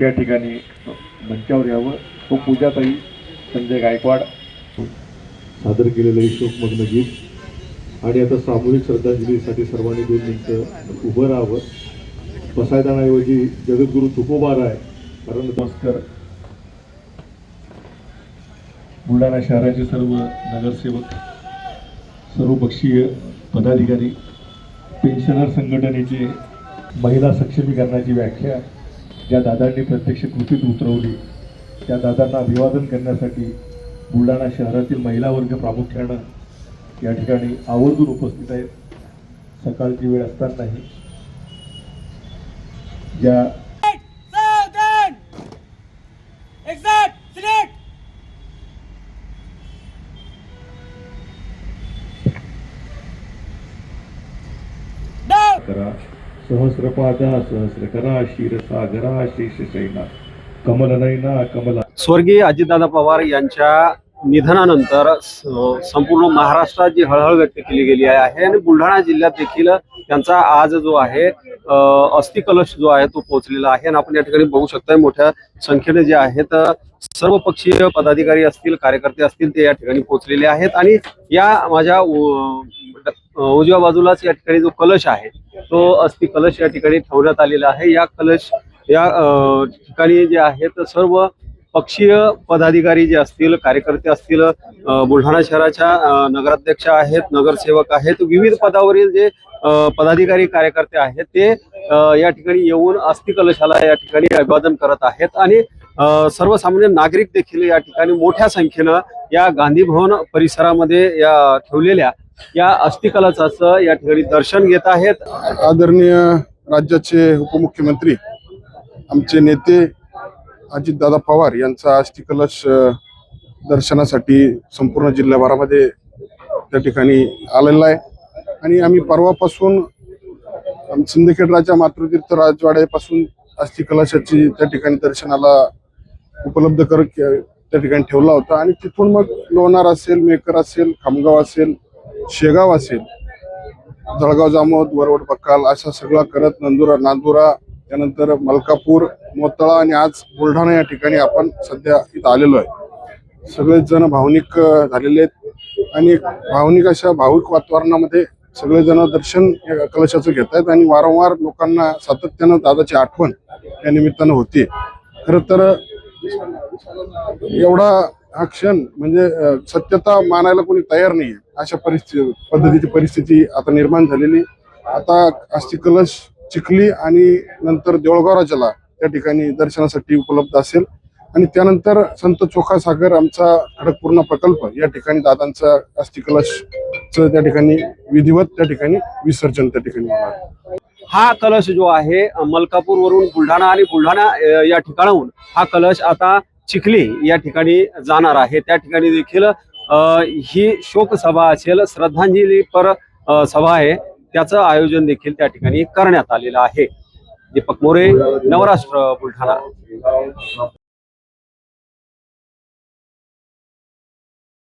या ठिकाणी मंचावर यावं व पूजाताई संजय गायकवाड सादर केलेलं शोकमग्न गीत आणि आता सामूहिक श्रद्धांजलीसाठी सर्वांनी 2 मिनिटं उभं राहावं. बसायदानाऐवजी जगद्गुरु तुकोबाराय कारण नमस्कार. बुलढाणा शहराचे सर्व नगरसेवक, सर्वपक्षीय पदाधिकारी, पेन्शनर संघटनेचे महिला सक्षमीकरणाची व्याख्या ज्या दादांनी प्रत्यक्ष कृतीत उतरवली त्या दादांना अभिवादन करण्यासाठी बुलढाणा शहरातील महिला वर्ग प्रामुख्यानं या ठिकाणी आवर्जून उपस्थित आहेत. सकाळची वेळ असतानाही ज्या सहस्रपादा सहस्रकरा क्षीरसागरा शेषशैला कमलनयना कमला. स्वर्गीय अजितदादा पवार यांच्या निधनानंतर संपूर्ण महाराष्ट्रात जी हळहळ व्यक्त केली गेली आहे आणि बुलढाणा जिल्ह्यात देखील त्यांचा आज जो आहे अस्थि कलश जो आहे तो पोहोचलेला आहे आणि आपण या ठिकाणी बघू शकता मोठ्या संख्येने जे आहेत सर्व पक्षीय पदाधिकारी असतील, कार्यकर्ते असतील ते या ठिकाणी पोहोचलेले आहेत. आणि या माझ्या उजव्या बाजूलाच या ठिकाणी जो कलश आहे तो अस्थि कलश या ठिकाणी ठेवण्यात आलेला आहे. या कलश या ठिकाणी जे आहेत सर्व पक्षीय पदाधिकारी जे असतील, कार्यकर्ते असतील, बुलढाणा शहराच्या नगराध्यक्ष आहेत, नगरसेवक आहेत, विविध पदावरील जे पदाधिकारी कार्यकर्ते आहेत ते या ठिकाणी येऊन अस्थि कलशाला या ठिकाणी अभिवादन करत आहेत. आणि सर्वसामान्य नागरिक देखील या ठिकाणी मोठ्या संख्येनं या गांधी भवन परिसरामध्ये या ठेवलेल्या या अस्थि कलशाचं या ठिकाणी दर्शन घेत आहेत. आदरणीय राज्याचे उपमुख्यमंत्री आमचे नेते अजितदादा पवार यांचा अस्थि कलश दर्शनासाठी संपूर्ण जिल्ह्याभरामध्ये त्या ठिकाणी आलेला आहे. आणि आम्ही परवापासून सिंदखेडराजा मातृतीर्थ राजवाड्यापासून अस्थि कलशाची त्या ठिकाणी दर्शनाला उपलब्ध त्या ठिकाणी ठेवला होता. आणि तिथून मग लोणार असेल, मेकर असेल, खामगाव असेल, शेगाव असेल, जळगाव जामोद, वरवड बक्काल असा सगळा करत नांदुरा त्यानंतर मलकापूर, मोताळा आणि आज बुलढाणा या ठिकाणी आपण सध्या इथं आलेलो आहे. सगळेच जण भावनिक झालेले आहेत आणि भावनिक अशा भावुक वातावरणामध्ये सगळेजण दर्शन कलशाचं घेत आहेत आणि वारंवार लोकांना सातत्यानं दादाची आठवण या निमित्तानं होती. खरं तर एवढा हा क्षण म्हणजे सत्यता मानायला कोणी तयार नाही अशा पद्धतीची परिस्थिती आता निर्माण झालेली. आता अस्थि कलश चिखली आणि नंतर देऊळगाव राजाला त्या ठिकाणी दर्शनासाठी उपलब्ध असेल. आणि त्यानंतर संत चोखासागर आमचा खडकपूर्णा प्रकल्प या ठिकाणी दादांचा अस्थि कलशचं त्या ठिकाणी विधिवत त्या ठिकाणी विसर्जन त्या ठिकाणी होणार. हा कलश जो आहे मलकापूर वरून बुलढाणा आणि बुलढाणा या ठिकाणाहून हा कलश आता चिखली या ठिकाणी जाणार आहे. त्या ठिकाणी देखील ही शोक सभा असेल, श्रद्धांजलीपर सभा आहे, त्याचं आयोजन देखील त्या ठिकाणी करण्यात आलेलं आहे. दीपक मोरे, नवराष्ट्र, बुलढाणा.